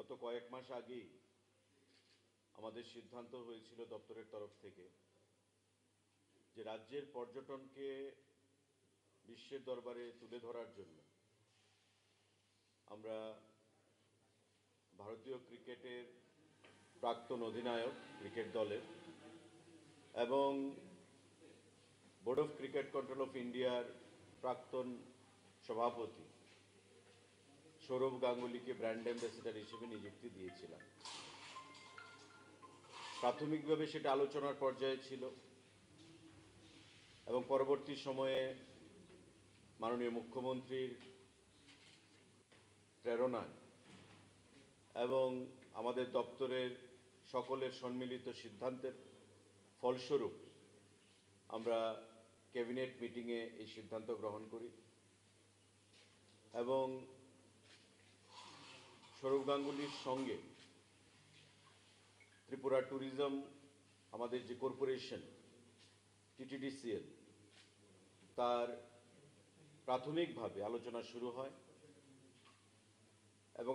গত কয়েক মাস আগেই আমাদের সিদ্ধান্ত হয়েছিল দপ্তরের তরফ থেকে যে রাজ্যের পর্যটনকে বিশ্বের দরবারে তুলে ধরার জন্য আমরা ভারতীয় ক্রিকেটের প্রাক্তন অধিনায়ক ক্রিকেট দলের এবং board of cricket control of ইন্ডিয়ার প্রাক্তন সভাপতি সৌরভ গাঙ্গুলিকে ব্র্যান্ড অ্যাম্বাসেডর হিসেবে নিযুক্তি দিয়েছিলাম। প্রাথমিকভাবে সেটা আলোচনার পর্যায়ে ছিল এবং পরবর্তী সময়ে মাননীয় মুখ্যমন্ত্রীর প্রেরণায় এবং আমাদের দপ্তরের সকলের সম্মিলিত সিদ্ধান্তের ফলস্বরূপ আমরা ক্যাবিনেট মিটিংয়ে এই সিদ্ধান্ত গ্রহণ করি এবং সৌরভ গাঙ্গুলির সঙ্গে ত্রিপুরা ট্যুরিজম আমাদের যে কর্পোরেশন টিটিডিসিএল তার প্রাথমিকভাবে আলোচনা শুরু হয় এবং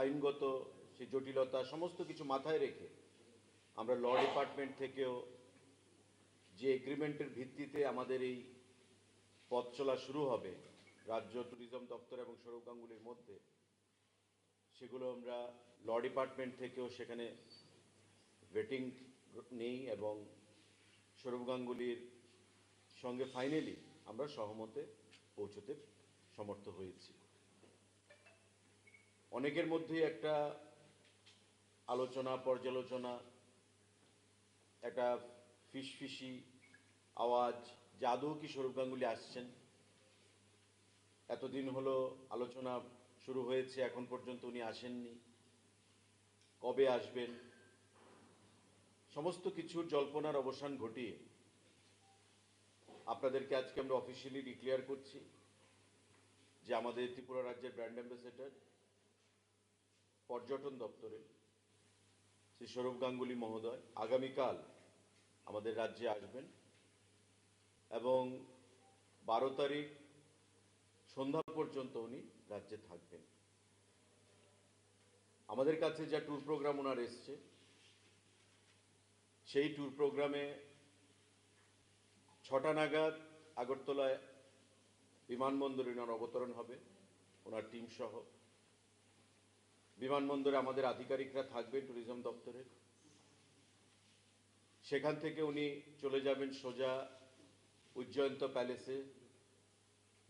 আইনগত সেই জটিলতা সমস্ত কিছু মাথায় রেখে আমরা ল ডিপার্টমেন্ট থেকেও যে এগ্রিমেন্টের ভিত্তিতে আমাদের এই পথ চলা শুরু হবে রাজ্য ট্যুরিজম দপ্তর এবং সৌরভ গাঙ্গুলির মধ্যে, সেগুলো আমরা ল ডিপার্টমেন্ট থেকেও সেখানে ভেটিং নেই এবং সৌরভ গাঙ্গুলির সঙ্গে ফাইনালি আমরা সহমতে পৌঁছতে সমর্থ হয়েছি। অনেকের মধ্যেই একটা আলোচনা পর্যালোচনা, একটা ফিসফিসি আওয়াজ যে আদৌ কি সৌরভ গাঙ্গুলি আসছেন। এতদিন হলো আলোচনা শুরু হয়েছে, এখন পর্যন্ত উনি আসেননি, কবে আসবেন। সমস্ত কিছুর জল্পনার অবসান ঘটিয়ে আপনাদেরকে আজকে আমরা অফিসিয়ালি ডিক্লেয়ার করছি যে আমাদের ত্রিপুরা রাজ্যের ব্র্যান্ড অ্যাম্বাসেডর পর্যটন দপ্তরে শ্রী সৌরভ গাঙ্গুলি মহোদয় আগামীকাল আমাদের রাজ্যে আসবেন এবং 12 তারিখ সন্ধ্যা পর্যন্ত উনি রাজ্যে থাকবেন। আমাদের কাছে যা ট্যুর প্রোগ্রাম ওনার এসছে সেই ট্যুর প্রোগ্রামে 6টা নাগাদ আগরতলায় বিমানবন্দরে ওনার অবতরণ হবে ওনার টিম সহ। বিমানবন্দরে আমাদের আধিকারিকরা থাকবেন ট্যুরিজম দপ্তরের। সেখান থেকে উনি চলে যাবেন সোজা উজ্জয়ন্ত প্যালেসে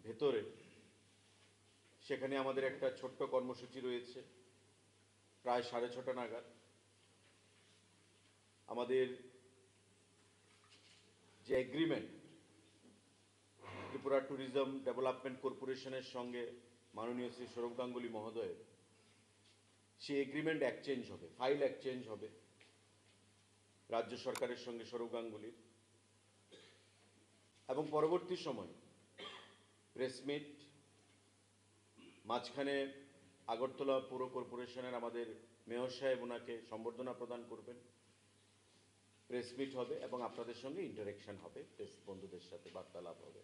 ভেতরে। সেখানে আমাদের একটা ছোট্ট কর্মসূচি রয়েছে প্রায় 6:30 নাগাদ। আমাদের যে এগ্রিমেন্ট ত্রিপুরা ট্যুরিজম ডেভেলপমেন্ট কর্পোরেশনের সঙ্গে মাননীয় শ্রী সৌরভ গাঙ্গুলি মহোদয়ের, সেই এগ্রিমেন্ট এক্সচেঞ্জ হবে, ফাইল এক্সচেঞ্জ হবে রাজ্য সরকারের সঙ্গে সৌরভ গাঙ্গুলির। এবং পরবর্তী সময় প্রেসমিট, মাঝখানে আগরতলা পৌর কর্পোরেশনের আমাদের মেয়র সাহেব ওনাকে সম্বর্ধনা প্রদান করবেন, প্রেসমিট হবে এবং আপনাদের সঙ্গে ইন্টারেকশন হবে, প্রেস বন্ধুদের সাথে বার্তালাপ হবে।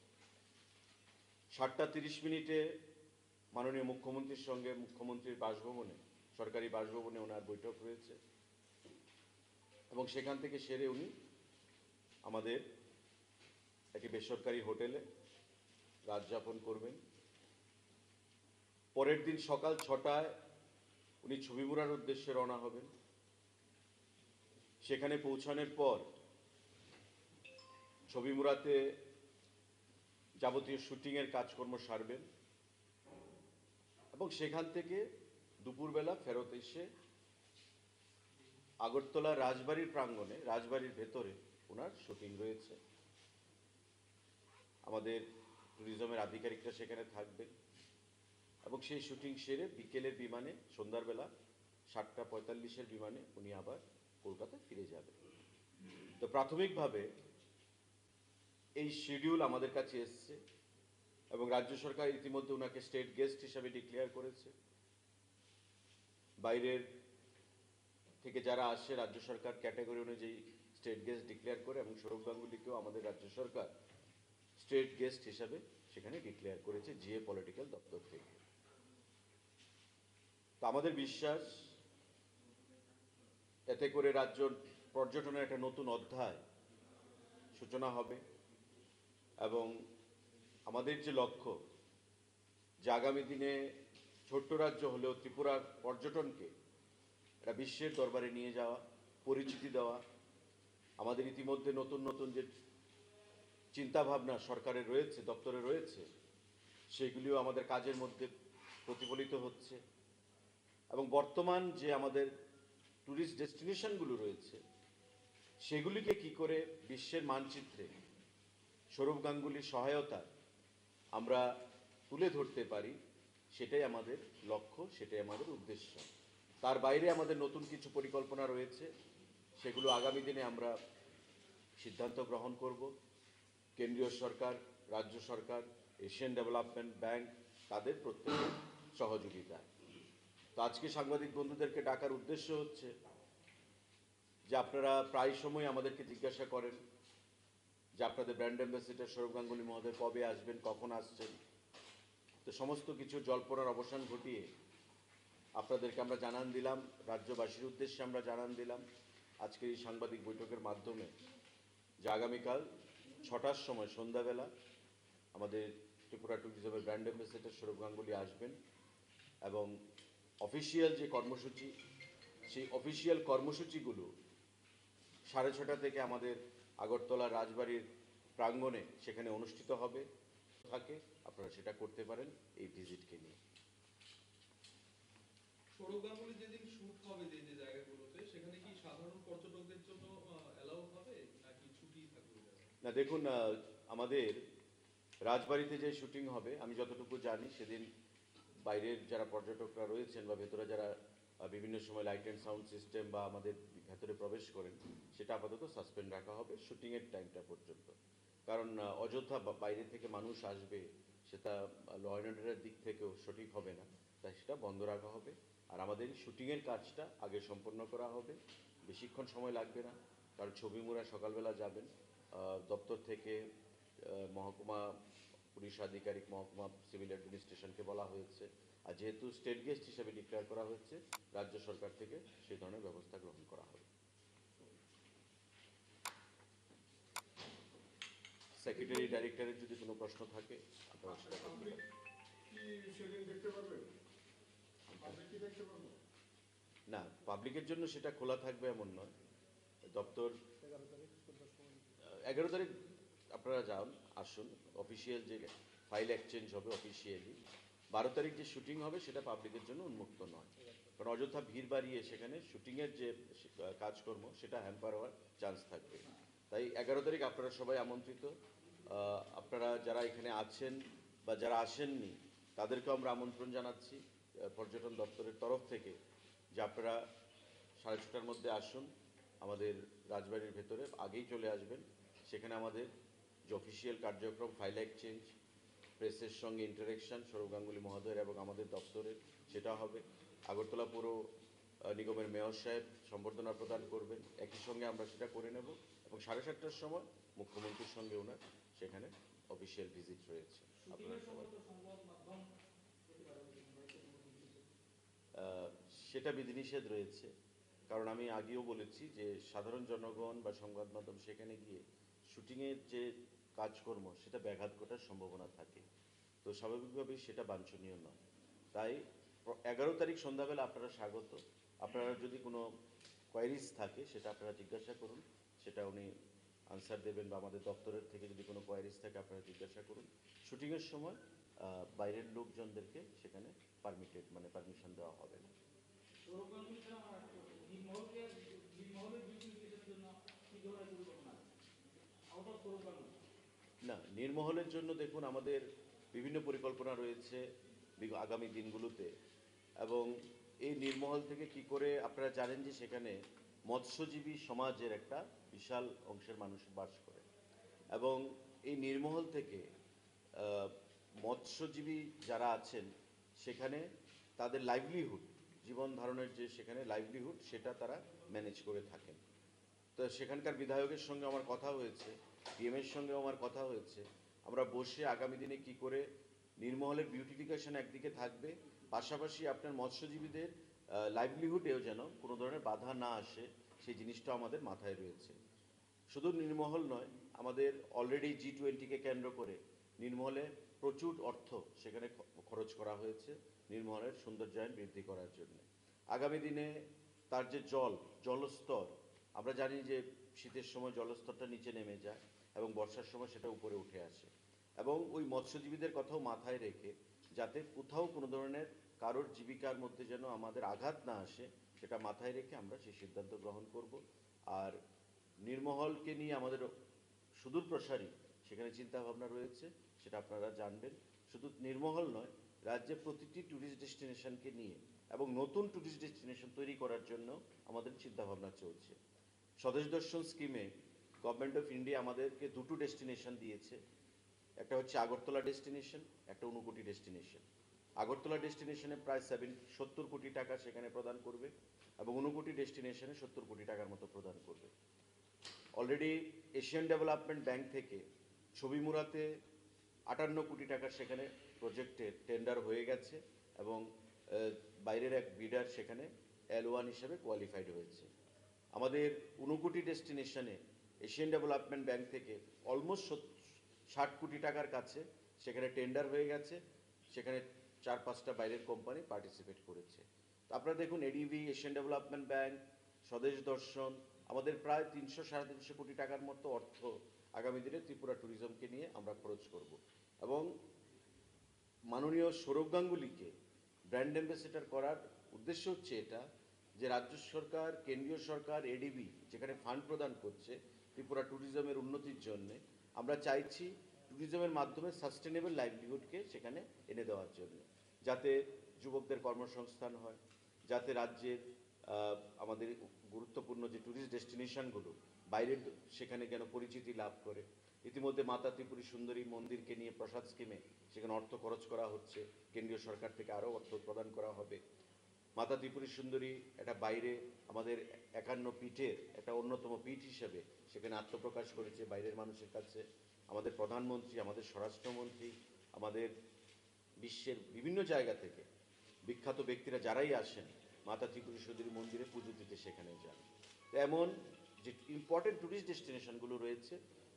7:30 মাননীয় মুখ্যমন্ত্রীর সঙ্গে মুখ্যমন্ত্রীর বাসভবনে, সরকারি বাসভবনে ওনার বৈঠক রয়েছে এবং সেখান থেকে সেরে উনি আমাদের একটি বেসরকারি হোটেলে রাত যাপন করবেন। পরের দিন সকাল 6টায় উনি ছবিমুড়ার উদ্দেশ্যে রওনা হবেন। সেখানে পৌঁছানোর পর ছবিমুড়াতে যাবতীয় শুটিংয়ের কাজকর্ম সারবেন এবং সেখান থেকে দুপুরবেলা ফেরত এসে আগরতলা রাজবাড়ির প্রাঙ্গণে, রাজবাড়ির ভেতরে ওনার শুটিং রয়েছে। আমাদের ট্যুরিজমের আধিকারিকরা সেখানে থাকবেন এবং সেই শুটিং সেরে বিকেলের বিমানে, সন্ধ্যার বেলা 7:45 বিমানে উনি আবার কলকাতায় ফিরে যাবেন। তো প্রাথমিকভাবে এই শিডিউল আমাদের কাছে এসছে এবং রাজ্য সরকার ইতিমধ্যে ওনাকে স্টেট গেস্ট হিসাবে ডিক্লেয়ার করেছে। বাইরের থেকে যারা আসে রাজ্য সরকার ক্যাটাগরি অনুযায়ী স্টেট গেস্ট ডিক্লেয়ার করে এবং সৌরভ গাঙ্গুলিকেও আমাদের রাজ্য সরকার স্টেট গেস্ট হিসাবে সেখানে ডিক্লেয়ার করেছে জিএ পলিটিক্যাল দপ্তর থেকে। তো আমাদের বিশ্বাস এতে করে রাজ্য পর্যটনের একটা নতুন অধ্যায় সূচনা হবে এবং আমাদের যে লক্ষ্য যে আগামী দিনে ছোট্ট রাজ্য হলেও ত্রিপুরার পর্যটনকে একটা বিশ্বের দরবারে নিয়ে যাওয়া, পরিচিতি দেওয়া। আমাদের ইতিমধ্যে নতুন নতুন যে চিন্তাভাবনা সরকারের রয়েছে, দপ্তরে রয়েছে, সেগুলিও আমাদের কাজের মধ্যে প্রতিফলিত হচ্ছে এবং বর্তমান যে আমাদের ট্যুরিস্ট ডেস্টিনেশনগুলো রয়েছে সেগুলিকে কি করে বিশ্বের মানচিত্রে সৌরভ গাঙ্গুলির সহায়তায় আমরা তুলে ধরতে পারি, সেটাই আমাদের লক্ষ্য, সেটাই আমাদের উদ্দেশ্য। তার বাইরে আমাদের নতুন কিছু পরিকল্পনা রয়েছে, সেগুলো আগামী দিনে আমরা সিদ্ধান্ত গ্রহণ করব। কেন্দ্রীয় সরকার, রাজ্য সরকার, এশিয়ান ডেভেলপমেন্ট ব্যাংক তাদের প্রত্যেকের সহযোগিতায়। তো আজকে সাংবাদিক বন্ধুদেরকে ডাকার উদ্দেশ্য হচ্ছে যে আপনারা প্রায় সময় আমাদেরকে জিজ্ঞাসা করেন যে আপনাদের ব্র্যান্ড অ্যাম্বাসেডর সৌরভ গাঙ্গুলি মহোদয় কবে আসবেন, কখন আসছেন। তো সমস্ত কিছু জল্পনার অবসান ঘটিয়ে আপনাদেরকে আমরা জানান দিলাম, রাজ্যবাসীর উদ্দেশ্যে আমরা জানান দিলাম আজকের এই সাংবাদিক বৈঠকের মাধ্যমে যে আগামীকাল 6টার সময় সন্ধ্যাবেলা আমাদের ত্রিপুরা ট্যুরিজমের ব্র্যান্ড অ্যাম্বাসেডর সৌরভ গাঙ্গুলি আসবেন এবং অফিসিয়াল যে কর্মসূচি, সেই অফিসিয়াল কর্মসূচিগুলো 6:30 থেকে আমাদের আগরতলা রাজবাড়ির প্রাঙ্গণে সেখানে অনুষ্ঠিত হবে থাকে। আপনারা সেটা করতে পারেন এই ভিজিটকে নিয়ে। সৌরভ গাঙ্গুলি যেদিন শুট হবে যে যে জায়গাগুলোতে, সেখানে কি সাধারণ পর্যটকদের জন্য অ্যালাউ হবে নাকি ছুটি থাকবে? না দেখুন, আমাদের রাজবাড়িতে যে শুটিং হবে আমি যতটুকু জানি সেদিন বাইরের যারা পর্যটকরা রয়েছেন বা ভেতরে যারা বিভিন্ন সময় লাইট অ্যান্ড সাউন্ড সিস্টেম বা আমাদের ভেতরে প্রবেশ করেন সেটা আপাতত সাসপেন্ড রাখা হবে শুটিংয়ের টাইমটা পর্যন্ত। কারণ অযোধ্যা বাইরে থেকে মানুষ আসবে, সেটা ল অ্যান্ড অর্ডারের দিক থেকেও সঠিক হবে না, তাই সেটা বন্ধ রাখা হবে। আর আমাদের শুটিংয়ের কাজটা আগে সম্পন্ন করা হবে, বেশিক্ষণ সময় লাগবে না। কারণ ছবি মোড়া সকালবেলা যাবেন, দপ্তর থেকে মহকুমা পুলিশ আধিকারিক, মহকুমা সিভিল অ্যাডমিনিস্ট্রেশনকে বলা হয়েছে। আর যেহেতু স্টেট গেস্ট হিসেবে ডিক্লেয়ার করা হচ্ছে, রাজ্য সরকার থেকে সেই ধরনের ব্যবস্থা গ্রহণ করা হবে। সেক্রেটারি ডাইরেক্টরের যদি কোনো প্রশ্ন থাকে আপনারা সেটা করতে পারেন। না, পাবলিকের জন্য সেটা খোলা থাকবে এমন নয়। দপ্তর 11 তারিখ আপনারা যান, আসুন। অফিসিয়াল যে ফাইল এক্সচেঞ্জ হবে অফিসিয়ালি, 12 তারিখ যে শুটিং হবে সেটা পাবলিকের জন্য উন্মুক্ত নয়। কারণ অযথা ভিড় বাড়িয়ে সেখানে শুটিংয়ের যে কাজকর্ম সেটা হ্যাম্পার হওয়ার চান্স থাকবে। তাই 11 তারিখ আপনারা সবাই আমন্ত্রিত। আপনারা যারা এখানে আছেন বা যারা আসেননি তাদেরকেও আমরা আমন্ত্রণ জানাচ্ছি পর্যটন দপ্তরের তরফ থেকে যে আপনারা 6:30টার মধ্যে আসুন আমাদের রাজবাড়ির ভেতরে, আগেই চলে আসবেন। সেখানে আমাদের যে অফিসিয়াল কার্যক্রম, ফাইল এক্সচেঞ্জ, প্রেসের সঙ্গে ইন্টারেকশন সৌরভ গাঙ্গুলি মহোদয়ের এবং আমাদের দপ্তরের, সেটা হবে। আগরতলা পুর নিগমের মেয়র সাহেব সম্বর্ধনা প্রদান করবেন, একই সঙ্গে আমরা সেটা করে নেব এবং 7:30টার সময় মুখ্যমন্ত্রীর সঙ্গে ওনার সেখানে অফিসিয়াল ভিজিট রয়েছে। আপনারা সবাই সেটা বিধিনিষেধ রয়েছে। কারণ আমি আগেও বলেছি যে সাধারণ জনগণ বা সংবাদ মাধ্যম সেখানে গিয়ে শুটিংয়ের যে কাজকর্ম সেটা ব্যাঘাত ঘটার সম্ভাবনা থাকে, তো স্বাভাবিকভাবেই সেটা বাঞ্ছনীয় নয়। তাই 11 তারিখ সন্ধ্যাবেলা আপনারা স্বাগত। আপনারা যদি কোনো কোয়ারিজ থাকে সেটা আপনারা জিজ্ঞাসা করুন, সেটা উনি আনসার দেবেন, বা আমাদের দপ্তরের থেকে যদি কোনো কোয়ারিজ থাকে আপনারা জিজ্ঞাসা করুন। শুটিংয়ের সময় বাইরের লোকজনদেরকে সেখানে পারমিশন দেওয়া হবে না। না, নির্মহলের জন্য দেখুন আমাদের বিভিন্ন পরিকল্পনা রয়েছে আগামী দিনগুলোতে, এবং এই নির্মহল থেকে কি করে আপনারা জানেন যে সেখানে মৎস্যজীবী সমাজের একটা বিশাল অংশের মানুষ বাস করে, এবং এই নির্মহল থেকে মৎস্যজীবী যারা আছেন সেখানে তাদের লাইভলিহুড, জীবন ধারণের যে সেখানে লাইভলিহুড, সেটা তারা ম্যানেজ করে থাকেন। তো সেখানকার বিধায়কের সঙ্গে আমার কথা হয়েছে, ডিএমের সঙ্গেও আমার কথা হয়েছে। আমরা বসে আগামী দিনে কি করে নির্মহলের বিউটিফিকেশন একদিকে থাকবে, পাশাপাশি আপনার মৎস্যজীবীদের লাইভলিহুডেও যেন কোনো ধরনের বাধা না আসে সেই জিনিসটা আমাদের মাথায় রয়েছে। শুধু নির্মহল নয়, আমাদের অলরেডি G20-কে কেন্দ্র করে নির্মহলে প্রচুর অর্থ সেখানে খরচ করা হয়েছে নির্মহলের সৌন্দর্যায়ন বৃদ্ধি করার জন্য। আগামী দিনে তার যে জলস্তর, আমরা জানি যে শীতের সময় জলস্তরটা নিচে নেমে যায় এবং বর্ষার সময় সেটা উপরে উঠে আসে, এবং ওই মৎস্যজীবীদের কথাও মাথায় রেখে যাতে কোথাও কোনো ধরনের কারোর জীবিকার মধ্যে যেন আমাদের আঘাত না আসে সেটা মাথায় রেখে আমরা সেই সিদ্ধান্ত গ্রহণ করব। আর নির্মহলকে নিয়ে আমাদের সুদূর প্রসারী সেখানে চিন্তাভাবনা রয়েছে, সেটা আপনারা জানবেন। শুধু নির্মহল নয়, রাজ্যের প্রতিটি ট্যুরিস্ট ডেস্টিনেশনকে নিয়ে এবং নতুন ট্যুরিস্ট ডেস্টিনেশন তৈরি করার জন্য আমাদের চিন্তাভাবনা চলছে। স্বদেশ দর্শন স্কিমে গভর্নমেন্ট অফ ইন্ডিয়া আমাদেরকে দুটো ডেস্টিনেশন দিয়েছে, একটা হচ্ছে আগরতলা ডেস্টিনেশন, একটা ঊনকোটি ডেস্টিনেশন। আগরতলা ডেস্টিনেশনে প্রায় 70 কোটি টাকা সেখানে প্রদান করবে এবং ঊনকোটি ডেস্টিনেশনে 70 কোটি টাকার মতো প্রদান করবে। অলরেডি এশিয়ান ডেভেলপমেন্ট ব্যাংক থেকে ছবি মুড়াতে 58 কোটি টাকার সেখানে প্রজেক্টের টেন্ডার হয়ে গেছে এবং বাইরের এক বিডার সেখানে L1 হিসেবে কোয়ালিফাইড হয়েছে। আমাদের ঊনকোটি ডেস্টিনেশনে এশিয়ান ডেভেলপমেন্ট ব্যাংক থেকে অলমোস্ট 60 কোটি টাকার কাছে সেখানে টেন্ডার হয়ে গেছে, সেখানে 4-5টা বাইরের কোম্পানি পার্টিসিপেট করেছে। তো আপনারা দেখুন, এডিবি, এশিয়ান ডেভেলপমেন্ট ব্যাংক, স্বদেশ দর্শন, আমাদের প্রায় 300-350 কোটি টাকার মতো অর্থ আগামী দিনে ত্রিপুরা ট্যুরিজমকে নিয়ে আমরা খরচ করব। এবং মাননীয় সৌরভ গাঙ্গুলিকে ব্র্যান্ড অ্যাম্বাসেডর করার উদ্দেশ্য হচ্ছে এটা যে রাজ্য সরকার, কেন্দ্রীয় সরকার, এডিবি যেখানে ফান্ড প্রদান করছে ত্রিপুরা ট্যুরিজমের উন্নতির জন্য, আমরা চাইছি ট্যুরিজমের মাধ্যমে সাস্টেনেবল লাইভলিহুডকে সেখানে এনে দেওয়ার জন্য, যাতে যুবকদের কর্মসংস্থান হয়, যাতে রাজ্যের আমাদের গুরুত্বপূর্ণ যে ট্যুরিস্ট ডেস্টিনেশনগুলো বাইরের সেখানে যেন পরিচিতি লাভ করে। ইতিমধ্যে মাতা ত্রিপুরী সুন্দরী মন্দিরকে নিয়ে প্রসাদ স্কিমে সেখানে অর্থ খরচ করা হচ্ছে, কেন্দ্রীয় সরকার থেকে আরও অর্থ প্রদান করা হবে। মাতা ত্রিপুরী সুন্দরী এটা বাইরে আমাদের 51 পীঠের একটা অন্যতম পীঠ হিসেবে সেখানে আত্মপ্রকাশ করেছে বাইরের মানুষের কাছে। আমাদের প্রধানমন্ত্রী, আমাদের স্বরাষ্ট্রমন্ত্রী, আমাদের বিশ্বের বিভিন্ন জায়গা থেকে বিখ্যাত ব্যক্তিরা যারাই আসেন মাতা ত্রিপুরী সুন্দরী মন্দিরে পুজো দিতে সেখানে যান। তো এমন যে ইম্পর্টেন্ট ট্যুরিস্ট ডেস্টিনেশনগুলো রয়েছে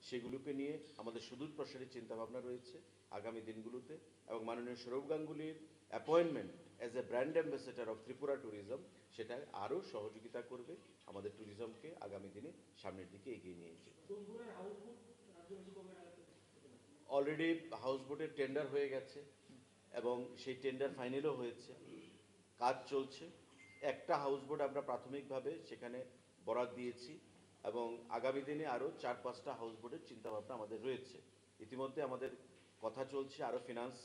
সেগুলোকে নিয়ে আমাদের সুদূর প্রসারী চিন্তাভাবনা রয়েছে আগামী দিনগুলোতে, এবং মাননীয় সৌরভ গাঙ্গুলির appointment as a brand ambassador of Tripura tourism সেটা আরও সহযোগিতা করবে আমাদের ট্যুরিজমকে আগামী দিনে সামনের দিকে এগিয়ে নিয়ে যেতে। অলরেডি হাউসবোটের টেন্ডার হয়ে গেছে এবং সেই টেন্ডার ফাইনালও হয়েছে, কাজ চলছে। একটা হাউসবোট আমরা প্রাথমিকভাবে সেখানে বরাদ দিয়েছি এবং আগামী দিনে আরও 4-5টা হাউসবোটের চিন্তাভাবনা আমাদের রয়েছে। ইতিমধ্যে আমাদের কথা চলছে আরও ফিনান্স,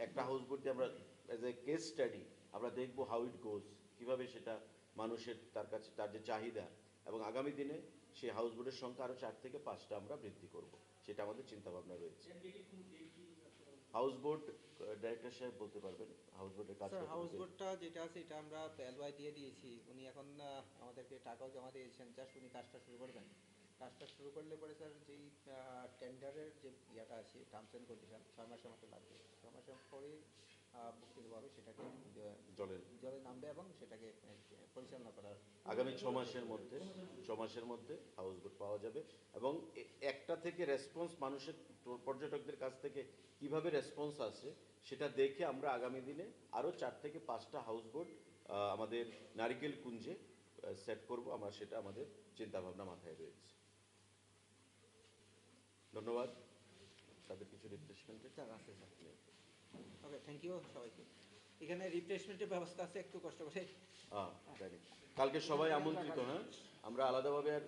একটা হাউসবোট দিয়ে আমরা অ্যাজ এ কেস স্টাডি আমরা দেখব হাউ ইট গোজ, কীভাবে সেটা মানুষের তার কাছে তার যে চাহিদা, এবং আগামী দিনে সেই হাউসবোটের সংখ্যা আরও 4 থেকে 5টা আমরা বৃদ্ধি করব, সেটা আমাদের চিন্তাভাবনা রয়েছে। হাউসবোট ডাইরেক্টর সাহেব বলতে পারবেন হাউসবোটের কাজ। স্যার, হাউসবোটটা যেটা আছে এটা আমরা এলওয়াই দিয়ে দিয়েছি। উনি এখন আমাদেরকে টাকাও জমা দিয়েছেন, জাস্ট উনি কাজটা শুরু করবেন। কাজটা শুরু করলে পরে স্যার যেই টেন্ডারের যে ইয়েটা আছে, টার্মস অ্যান্ড কন্ডিশন 6 মাসের মতো লাগবে। 6 মাসের পরে মুক্তিভাবে সেটাকে জলে নামবে এবং সেটাকে পরিচালনা করার আগামী 6 মাসের মধ্যে হাউসবোট পাওয়া যাবে। এবং একটা থেকে রেসপন্স মানুষের পর্যটকদের কাছ থেকে কিভাবে রেসপন্স আসে সেটা দেখে আমরা আগামী দিনে আরও 4 থেকে 5টা হাউসবোট আমাদের নারিকেল কুঞ্জে সেট করব, আমরা সেটা আমাদের চিন্তাভাবনা মাথায় রয়েছে। ধন্যবাদ। তাদের কিছু রিপ্লেসমেন্টের স্যার আছে স্যার। ওকে, থ্যাংক ইউ সবাইকে। এখানে রিপ্লেসমেন্টের ব্যবস্থা আছে, একটু কষ্ট করে। জানি কালকে সবাই আমন্ত্রিত। হ্যাঁ, আমরা আলাদাভাবে আর